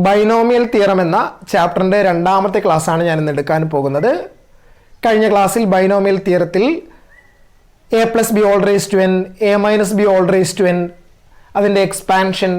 Binomial theorem എന്ന ചാപ്റ്ററിൻ്റെ രണ്ടാമത്തെ ക്ലാസ്സാണ് ഞാൻ ഇന്ന് എടുക്കാൻ പോകുന്നത്. കഴിഞ്ഞ ക്ലാസ്സിൽ ബൈനോമിയൽ തിയറത്തിൽ a plus b whole raise to n, a minus b whole raise to n, അതിൻ്റെ എക്സ്പാൻഷൻ,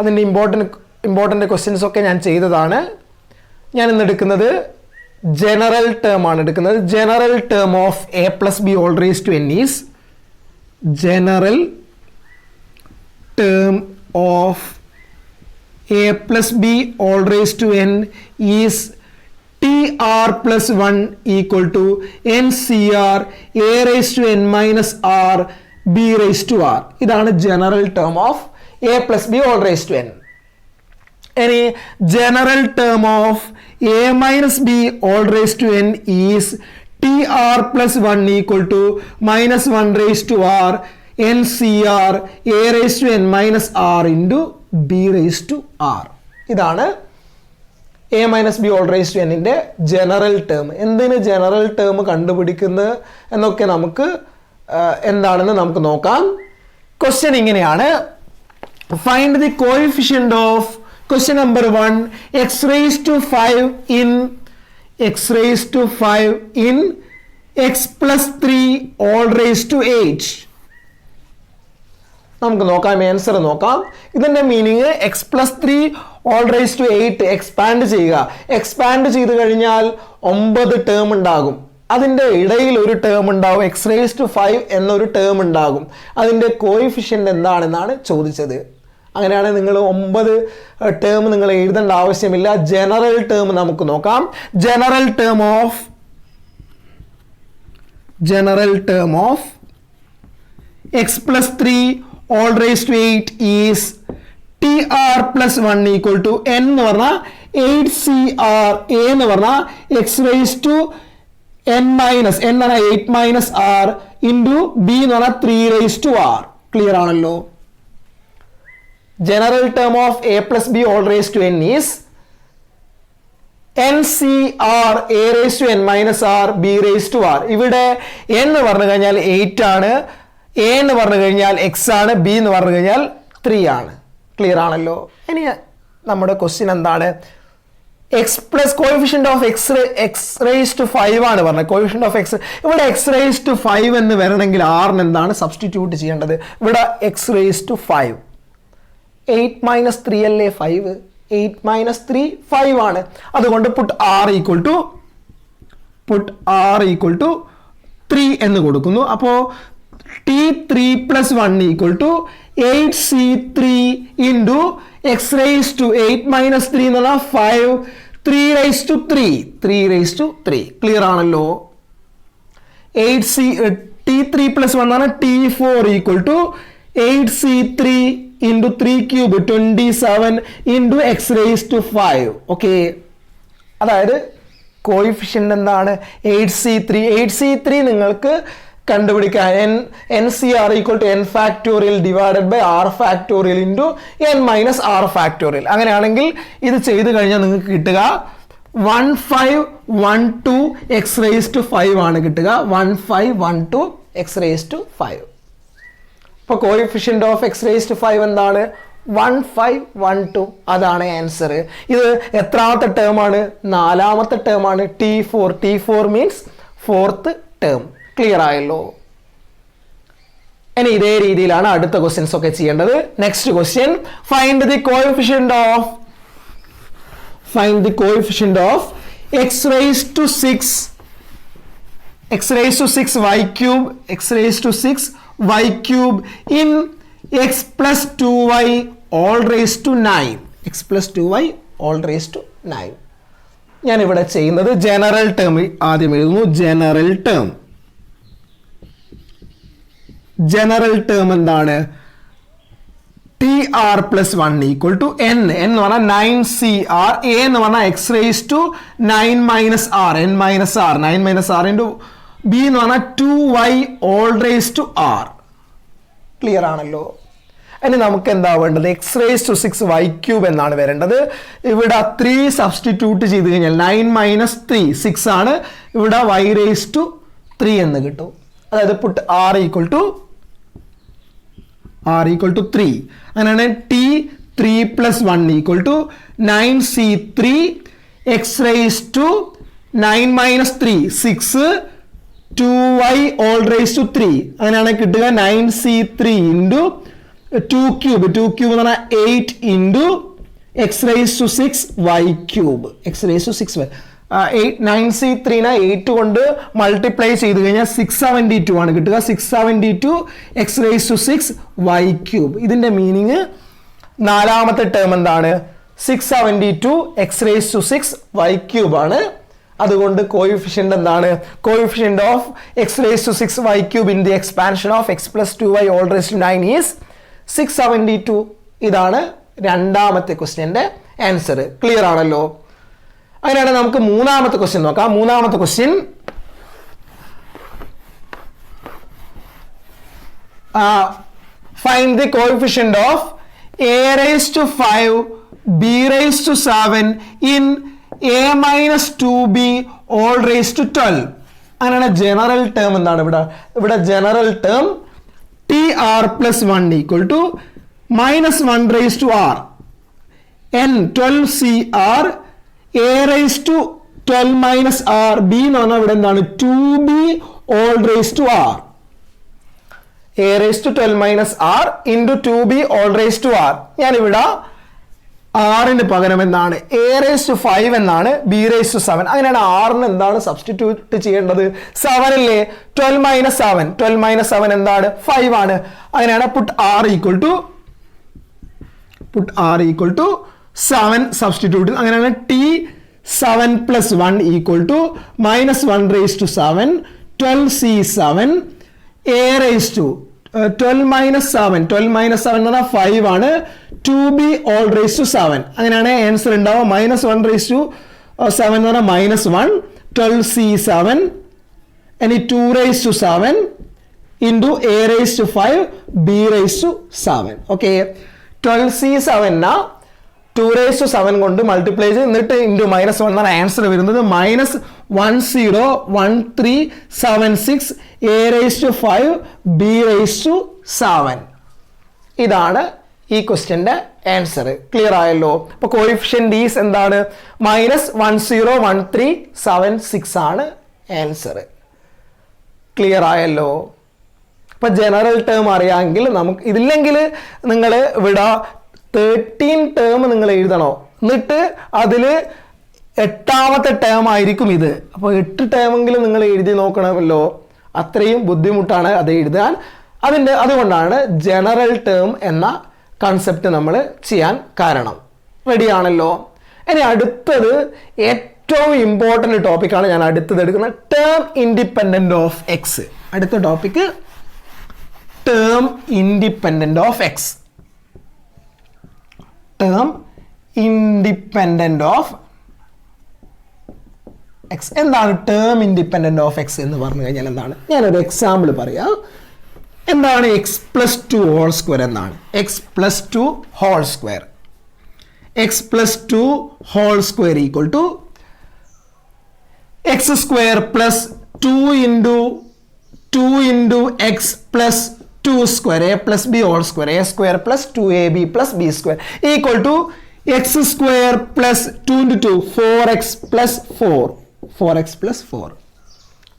അതിൻ്റെ ഇമ്പോർട്ടൻ്റ് ക്വസ്റ്റ്യൻസ് ഒക്കെ ഞാൻ ചെയ്തതാണ്. ഞാൻ ഇന്ന് എടുക്കുന്നത് ജനറൽ ടേം ആണ് എടുക്കുന്നത്. General term of a plus b whole raise to n is general term of a plus b all raised to n is tr plus 1 equal to ncr a raised to n minus r b raised to r. ഇതാണ് general term of a plus b all raised to n. ഇനി general term of a minus b all raised to n is tr plus 1 equal to minus 1 raised to r ncr a raised to n minus r into b raised to r. ഇതാണ് a minus b whole raise to എന്നിൻ്റെ general term. എന്തിന് general term കണ്ടുപിടിക്കുന്നത് എന്നൊക്കെ നമുക്ക് എന്താണെന്ന് നമുക്ക് നോക്കാം. Question ഇങ്ങനെയാണ്: find the coefficient of question number 1 x raised to 5 in x plus 3 all raised to 8. നമുക്ക് നോക്കാം, ആൻസർ നോക്കാം. ഇതിൻ്റെ meaning x plus 3 whole raise to 8 expand ചെയ്യുക. എക്സ്പാൻഡ് ചെയ്ത് കഴിഞ്ഞാൽ 9 ടേം ഉണ്ടാകും. അതിൻ്റെ ഇടയിൽ ഒരു ടേം ഉണ്ടാകും, എക്സ് റേസ് ടു 5 എന്നൊരു ടേം ഉണ്ടാകും. അതിൻ്റെ കോഎഫിഷ്യൻ്റ് എന്താണെന്നാണ് ചോദിച്ചത്. അങ്ങനെയാണെങ്കിൽ നിങ്ങൾ 9 ടേം നിങ്ങൾ എഴുതേണ്ട ആവശ്യമില്ല. ജനറൽ ടേം നമുക്ക് നോക്കാം. General term of x plus 3 all raised to 8 is tr plus 1 equal to n എന്ന് പറഞ്ഞാൽ 8cr, a എന്ന് പറഞ്ഞാൽ x raised to n minus n എന്ന് പറഞ്ഞാൽ 8 minus r into b എന്ന് പറഞ്ഞാൽ 3 raised to r. ക്ലിയർ ആണല്ലോ? General term of a plus b all raised to n is ncr a raised to n minus r b raised to r. ഇവിടെ n എന്ന് പറഞ്ഞു കഴിഞ്ഞാൽ 8 ആണ്, A എന്ന് പറഞ്ഞു കഴിഞ്ഞാൽ എക്സ് ആണ്, ബി എന്ന് പറഞ്ഞു കഴിഞ്ഞാൽ 3 ആണ്. ക്ലിയർ ആണല്ലോ? ഇനി നമ്മുടെ ക്വസ്റ്റ്യൻ എന്താണ്? X plus coefficient of x raise to 5 ആണ് പറഞ്ഞത്. കോഎഫിഷ്യന്റ് ഓഫ് എക്സ് ഇവിടെ എക്സ് റേസ് ടു 5 എന്ന് വരണമെങ്കിൽ ആറിന് എന്താണ് സബ്സ്റ്റിറ്റ്യൂട്ട് ചെയ്യേണ്ടത്? ഇവിടെ എക്സ് റേസ് ടു 5, 8 മൈനസ് 3 അല്ലേ 5, 8 മൈനസ് 3 5 ആണ്. അതുകൊണ്ട് പുട്ട് ആർ ഈക്വൽ ടു 3 എന്ന് കൊടുക്കുന്നു. അപ്പോൾ t3 plus 1 equal to 8c3 into x raised to 8 minus 3 എന്ന് പറഞ്ഞാൽ 5, 3 raised to 3. ക്ലിയർ ആണല്ലോ? t3 plus 1 എന്ന് പറഞ്ഞാൽ t4 equal to 8c3 into 3 cube 27 into x raised to 5. Okay, അതായത് കോയിഫിഷ്യൻ്റ് എന്താണ്? 8c3 നിങ്ങൾക്ക് കണ്ടുപിടിക്കാൻ ncr equal to n factorial divided by r factorial into n minus r factorial. അങ്ങനെയാണെങ്കിൽ ഇത് ചെയ്ത് കഴിഞ്ഞാൽ നിങ്ങൾക്ക് കിട്ടുക 1512 എക്സ് റേസ് ടു 5 ആണ് കിട്ടുക. 1512 എക്സ് റേസ് ടു 5. അപ്പോൾ coefficient of x raise to 5 എന്താണ്? 1512. അതാണ് ആൻസർ. ഇത് എത്രാമത്തെ ടേം ആണ്? 4ാമത്തെ ടേം ആണ്. t4 means 4th term. Clear ആയല്ലോ? ഇനി ഇതേ രീതിയിലാണ് അടുത്ത ക്വസ്റ്റ്യൻസ് ഒക്കെ ചെയ്യേണ്ടത്. Next question: find the coefficient of x raised to 6 y cube in x plus 2y all raised to 9. ഞാൻ ഇവിടെ ചെയ്യുന്നത് ജനറൽ ടേം ആദ്യം എഴുതുന്നു. ജനറൽ ടേം എന്താണ്? tr plus 1 equal to n എന്ന് പറഞ്ഞാൽ 9cr, a എന്ന് പറഞ്ഞാൽ x raised to 9 minus r, n minus r, 9 minus r into b എന്ന് പറഞ്ഞാൽ 2y all raised to r. Clear ആണല്ലോ? ഇനി നമുക്ക് എന്താ വേണ്ടത്? x raised to 6 y cube എന്നാണ് വരേണ്ടത്. ഇവിടെ 3 സബ്സ്റ്റിറ്റ്യൂട്ട് ചെയ്ത് കഴിഞ്ഞാൽ 9 minus 3 6 ആണ്. ഇവിടെ y raised to 3 എന്ന് കിട്ടും. അതായത് പുട്ട് r equal to 3. അങ്ങനെയാണ് t 3 plus 1 equal to 9c3 x raised to 9 minus 3 6 2y all raised to 3 അങ്ങനെയാണ് കിട്ടുക 9c3 into 2 cube എന്ന് പറഞ്ഞാൽ 8 into x raised to 6 y cube x raised to 6y 9c3 നെ 8 കൊണ്ട് മൾട്ടിപ്ലൈ ചെയ്ത് കഴിഞ്ഞാൽ 672 ആണ് കിട്ടുക 672 x raised to 6 y cube ഇതിന്റെ മീനിങ് നാലാമത്തെ ടേം എന്താണ് 672 x raised to 6 y cube ആണ് അതുകൊണ്ട് കോഎഫിഷ്യന്റ് എന്താണ് coefficient of x raised to 6 y cube in the expansion of x plus 2y all raised to 9 is 672 ഇതാണ് രണ്ടാമത്തെ ക്വസ്റ്റ്യന്റെ answer clear ആണല്ലോ അങ്ങനെയാണെങ്കിൽ നമുക്ക് മൂന്നാമത്തെ ക്വസ്റ്റ്യൻ നോക്കാം മൂന്നാമത്തെ question find the coefficient of a raised to 5 b raised to 7 in a minus 2b all raised to 12 അങ്ങനെയാണ് general term എന്താണ് ഇവിടെ general term tr plus 1 equal to minus 1 raised to r n 12cr a raised to 12 minus r b എന്ന് പറഞ്ഞാൽ ഇവിടെ എന്താണ് 2b all raised to r a raised to 12 minus r into 2b all raised to r ഞാൻ ഇവിടെ r ന് പകരം എന്താണ് a raised to 5 എന്നാണ് b raised to 7 അങ്ങനെയാണ് r ന് എന്താണ് സബ്സ്റ്റിറ്റ്യൂട്ട് ചെയ്യേണ്ടത് 7 അല്ലേ 12 minus 7 എന്താണ് 5 ആണ് അങ്ങനെയാണ് put r equal to 7 substitute അങ്ങനെയാണ് t 7 plus 1 equal to minus 1 raised to 7 12c7 a raised to 12 minus 7 എന്ന് പറഞ്ഞാൽ 5 ആണ് 2b all raised to 7 അങ്ങനെയാണ് ആൻസർ ഉണ്ടാവുക minus 1 raised to 7 എന്ന് പറഞ്ഞാൽ minus 1 12c7 ഇനി 2 raised to 7 into a raised to 5 b raised to 7 okay 12c7 ന 2 raised to 7 കൊണ്ട് മൾട്ടിപ്ലൈ ചെയ്ത് എന്നിട്ട് ഇൻറ്റു മൈനസ് 1 എന്നാണ് ആൻസർ വരുന്നത് minus 101376 a raised to 5 b raised to 7 ഇതാണ് ഈ ക്വസ്റ്റ്യന്റെ ആൻസർ ക്ലിയർ ആയല്ലോ അപ്പോൾ കോഎഫിഷ്യന്റ് ഈസ് എന്താണ് മൈനസ് 101376 ആണ് ആൻസർ ക്ലിയർ ആയല്ലോ അപ്പോൾ ജനറൽ ടേം അറിയാമെങ്കിൽ നമുക്ക് ഇതില്ലെങ്കിൽ നിങ്ങൾ ഇവിടെ 13 ടേം നിങ്ങൾ എഴുതണോ എന്നിട്ട് അതിൽ 8ാമത്തെ ടേം ആയിരിക്കും ഇത് അപ്പോൾ 8 ടേമെങ്കിലും നിങ്ങൾ എഴുതി നോക്കണമല്ലോ അത്രയും ബുദ്ധിമുട്ടാണ് അത് എഴുതാൻ അതുകൊണ്ടാണ് ജനറൽ ടേം എന്ന കൺസെപ്റ്റ് നമ്മൾ ചെയ്യാൻ കാരണം റെഡിയാണല്ലോ ഇനി അടുത്തത് ഏറ്റവും ഇമ്പോർട്ടൻ്റ് ടോപ്പിക്കാണ് ഞാൻ അടുത്തത് എടുക്കുന്നത് ടേം ഇൻഡിപെൻഡൻ്റ് ഓഫ് എക്സ് അടുത്ത topic term independent of x term independent of x എന്താണ് ടേം ഇൻഡിപെൻഡൻ്റ് ഓഫ് എക്സ് എന്ന് പറഞ്ഞു കഴിഞ്ഞാൽ എന്താണ് ഞാനൊരു എക്സാമ്പിൾ പറയാം എന്താണ് എക്സ് പ്ലസ് 2 ഹോൾ സ്ക്വയർ എന്നാണ് x plus 2 whole square x plus 2 whole square equal to x square plus 2 into x plus 2 square a plus b whole square a square plus 2ab plus b square equal to x square plus 2 into 2 4x plus 4x plus 4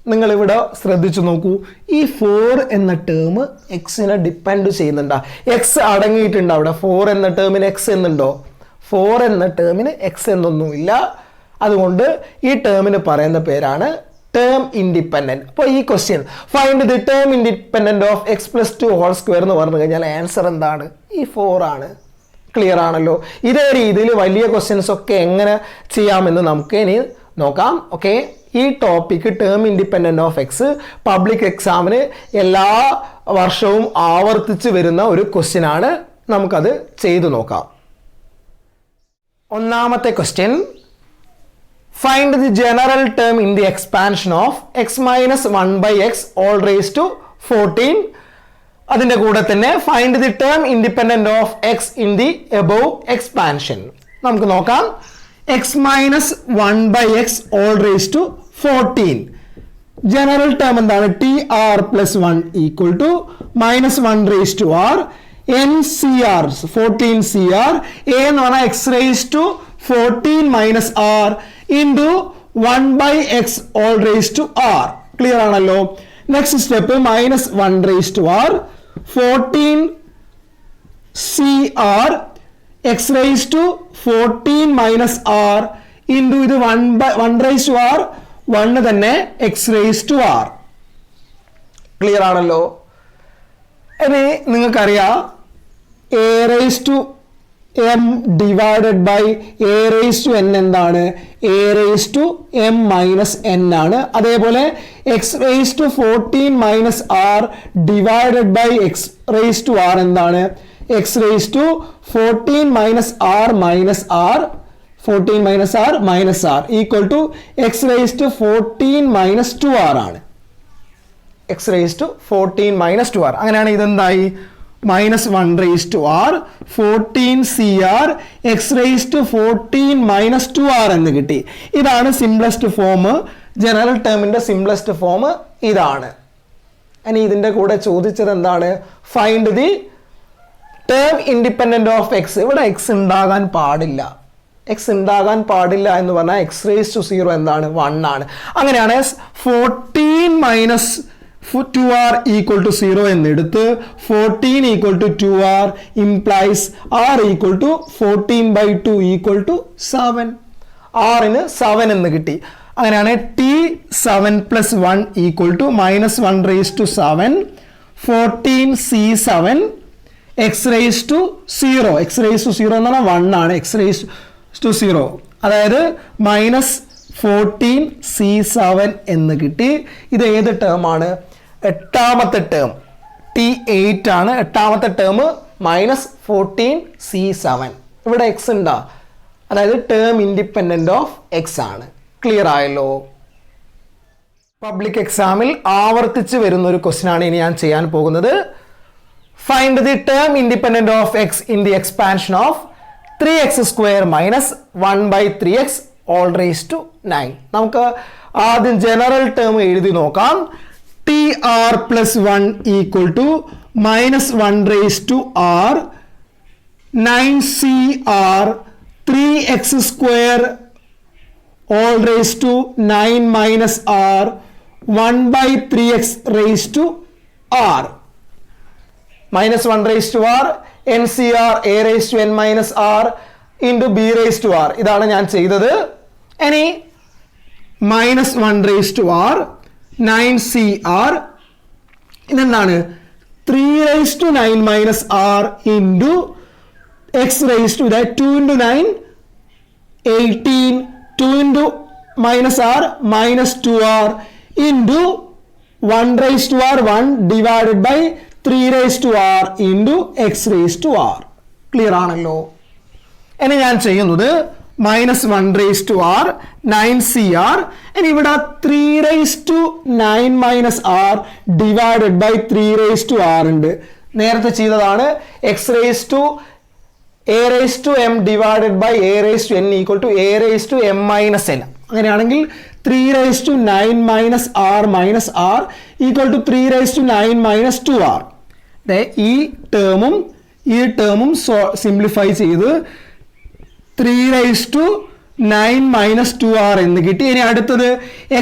നിങ്ങൾ ഇവിടെ ശ്രദ്ധിച്ചു നോക്കൂ ഈ 4 എന്ന term എക്സിനെ depend ചെയ്യുന്നുണ്ടോ X അടങ്ങിയിട്ടുണ്ട് അവിടെ 4 എന്ന ടേമിന് എക്സ് എന്നുണ്ടോ 4 എന്ന ടേമിന് എക്സ് എന്നൊന്നുമില്ല അതുകൊണ്ട് ഈ ടേമിന് പറയുന്ന പേരാണ് ടേം ഇൻഡിപെൻഡന്റ് അപ്പോൾ ഈ question find the term independent of x plus 2 whole square എന്ന് പറഞ്ഞു കഴിഞ്ഞാൽ ആൻസർ എന്താണ് ഈ 4 ആണ് ക്ലിയർ ആണല്ലോ ഇതേ രീതിയിൽ വലിയ ക്വസ്റ്റ്യൻസ് ഒക്കെ എങ്ങനെ ചെയ്യാമെന്ന് നമുക്ക് ഇനി നോക്കാം ഓക്കെ ഈ topic term independent of X public എക്സാമിന് എല്ലാ വർഷവും ആവർത്തിച്ച് വരുന്ന ഒരു ക്വസ്റ്റ്യൻ ആണ് നമുക്കത് ചെയ്തു നോക്കാം ഒന്നാമത്തെ question find the general term in the expansion of X minus 1 by x all raised to 14 അതിൻ്റെ കൂടെ തന്നെ find the term independent of x in the above expansion നമുക്ക് നോക്കാം x minus 1 by x all raised to 14 general term എന്താണ് T R plus 1 equal to minus 1 raised to r NCR 14CR a എന്ന് പറഞ്ഞാൽ x raised to 14 minus r into 1 by x all raised to r. Clear ആണല്ലോ. Next step minus 1 raised to r 14CR x raised to 14 minus r into ഇത് 1 raised to r 1 തന്നെ x raised to r. Clear ആണല്ലോ. ഇനി നിങ്ങൾക്കറിയാം a raised to m divided by a raised to n എന്താണ്? a raised to m minus n ആണ്. അതേപോലെ x raised to 14 minus r divided by x raised to r എന്താണ്? x raised to 14 minus r minus r 14 minus r minus r equal to x raised to 14 minus 2r ആണ്. x raised to 14 minus 2r. അങ്ങനെയാണ് ഇതെന്തായി? minus 1 raised to r 14CR x raised to 14 minus 2r എന്ന് കിട്ടി. ഇതാണ് simplest form. General ടേമിന്റെ simplest form ഇതാണ്. ഇനി ഇതിന്റെ കൂടെ ചോദിച്ചത് എന്താണ്? Find the term independent of x. ഇവിടെ എക്സ് ഉണ്ടാകാൻ പാടില്ല. എക്സ് ഉണ്ടാകാൻ പാടില്ല എന്ന് പറഞ്ഞാൽ x raised to 0 എന്താണ്? 1 ആണ്. അങ്ങനെയാണ് 14 minus 2r equal to 0 എന്നെടുത്ത് 14 equal to 2r implies r equal to 14 by 2 equal to 7. r ന് 7 എന്ന് കിട്ടി. അങ്ങനെയാണ് t7 plus 1 equal to minus 1 raised to 7 14c7 x raised to 0. x raised to 0 എന്ന് പറഞ്ഞാൽ 1 ആണ്. x raised to 0 അതായത് minus 14c7 എന്ന് കിട്ടി. ഇത് ഏത് ടേം ആണ്? എട്ടാമത്തെ ടേം t8 ആണ്. എട്ടാമത്തെ ടേം മൈനസ് 14c7. ഇവിടെ x ഉണ്ടാ, അതായത് ടേം ഇൻഡിപെൻഡന്റ് ഓഫ് x ആണ്. ക്ലിയർ ആയല്ലോ. പബ്ലിക് എക്സാമിൽ ആവർത്തിച്ച് വരുന്ന ഒരു ക്വസ്റ്റ്യൻ ആണ് ഇനി ഞാൻ ചെയ്യാൻ പോകുന്നത്. Find the term independent of x in the expansion of 3x square minus 1 by 3x all raised to 9. നമുക്ക് ആദ്യം ജനറൽ ടേം എഴുതി നോക്കാം. tr plus 1 equal to minus 1 raised to r 9cr 3x square all raised to 9 minus r 1 by 3x raised to r minus 1 raised to r NCR a raised to n minus r into b raised to r. ഇതാണ് ഞാൻ ചെയ്തത്. ഇനി minus 1 raised to r 9cr ഇതെന്താണ്? 3 raised to 9 minus r into x raised to that 2 into 9 18 2 into minus r minus 2r into 1 raised to r 1 divided by 3 raised to r into x raised to r. Clear ആണല്ലോ. ഇനി ഞാൻ ചെയ്യുന്നത് minus 1 raised to r 9cr ഇനി ഇവിടെ 3 raised to 9 minus r divided by 3 raised to r ഉണ്ട്. നേരത്തെ ചെയ്തതാണ്. x raised to a raised to m divided by a raised to n equal to a raised to m minus n. അങ്ങനെയാണെങ്കിൽ 3 raised to 9 minus r minus r equal to 3 raised to 9 minus 2r. ഈ ടേമും simplify ചെയ്ത് 3 raised to 9 minus 2r എന്ന് കിട്ടി. ഇനി അടുത്തത്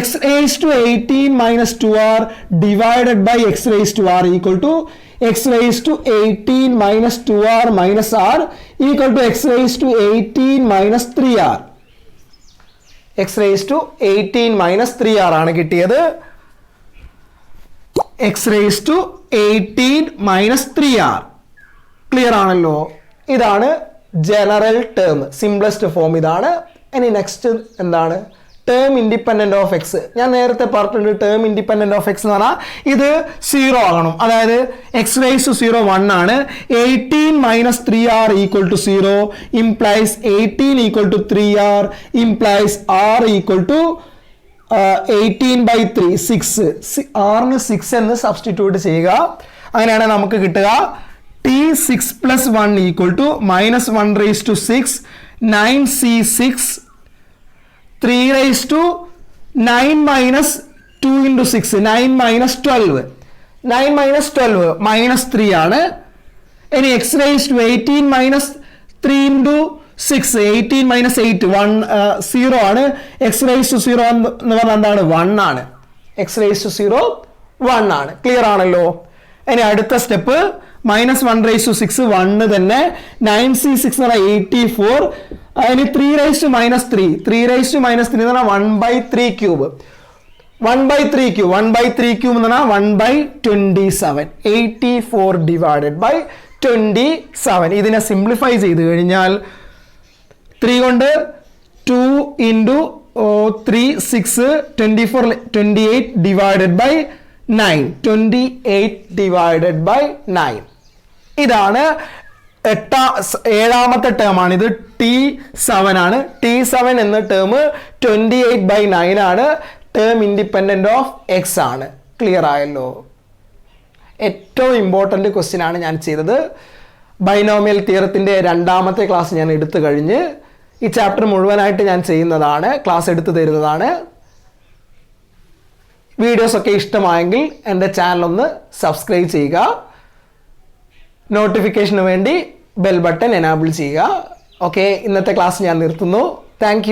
x raised to 18 minus 2r divided by x raised to r equal to x raised to 18 minus 2r minus r equal to x raised to 18 minus 3r. x raised to 18 minus 3r ആണ് കിട്ടിയത്. x raised to 18 minus 3r. Clear ആണല്ലോ. ഇതാണ് general term, simplest form ഇതാണ്. ഇനി next എന്താണ്? Term independent of X. ഞാൻ നേരത്തെ പറഞ്ഞിട്ടുണ്ട് ടേം ഇൻഡിപെൻഡന്റ് ഓഫ് എക്സ് എന്ന് പറഞ്ഞാൽ ഇത് 0 ആകണം. അതായത് x raised to 0 1 ആണ്. 18 minus 3r equal to 0 implies 18 equal to 3r implies r equal to 18 by 3 6. r ന് 6 എന്ന് സബ്സ്റ്റിറ്റ്യൂട്ട് ചെയ്യുക. അങ്ങനെയാണ് നമുക്ക് കിട്ടുക t6 plus 1 equal to minus 1 raised to 6 9c6 3 raised to 9 minus 2 into 6 9 minus 12 9 minus 12 minus 3 ആണ്. ഇനി x raise to 18 minus 3 into 6 18 minus 8 1 0 ആണ്. X raise to 0 എന്ന് പറഞ്ഞാൽ എന്താണ് 1 ആണ്. എക്സ് റേസ് ടു 0 1 ആണ്. ക്ലിയർ ആണല്ലോ. ഇനി അടുത്ത സ്റ്റെപ്പ് മൈനസ് 1 റേസ് ടു 6 1 തന്നെ 9c6 എന്ന് പറഞ്ഞാൽ 84. ഇനി 3 raise to minus 3 3 raise to minus 3 എന്ന് പറഞ്ഞാൽ 1/3 ക്യൂബ് 1/3 ക്യൂബ് 1/3 ക്യൂബ് എന്ന് പറഞ്ഞാൽ 1/27 84 ഡിവൈഡഡ് ബൈ 27. ഇതിനെ സിംപ്ലിഫൈ ചെയ്ത് കഴിഞ്ഞാൽ 3 കൊണ്ട് 2 into 3 6 24 28 divided by 9 28 divided by 9. ഇതാണ് ഏഴാമത്തെ ടേം ആണ്. ഇത് T7 ആണ്. T7 എന്ന ടേം 28/9 ആണ്. ടേം ഇൻഡിപെൻഡന്റ് ഓഫ് എക്സ് ആണ്. ക്ലിയർ ആയല്ലോ. ഏറ്റവും ഇമ്പോർട്ടൻ്റ് ക്വസ്റ്റ്യൻ ആണ് ഞാൻ ചെയ്തത്. ബൈനോമിയൽ തിയറത്തിൻ്റെ രണ്ടാമത്തെ ക്ലാസ് ഞാൻ എടുത്തു കഴിഞ്ഞ് ഈ ചാപ്റ്റർ മുഴുവനായിട്ട് ഞാൻ ചെയ്യുന്നതാണ്, ക്ലാസ് എടുത്തു തരുന്നതാണ്. വീഡിയോസ് ഒക്കെ ഇഷ്ടമായെങ്കിൽ എൻ്റെ ചാനൽ ഒന്ന് സബ്സ്ക്രൈബ് ചെയ്യുക. നോട്ടിഫിക്കേഷന് വേണ്ടി ബെൽ ബട്ടൺ എനാബിൾ ചെയ്യുക. ഓക്കെ, ഇന്നത്തെ ക്ലാസ് ഞാൻ നിർത്തുന്നു. താങ്ക്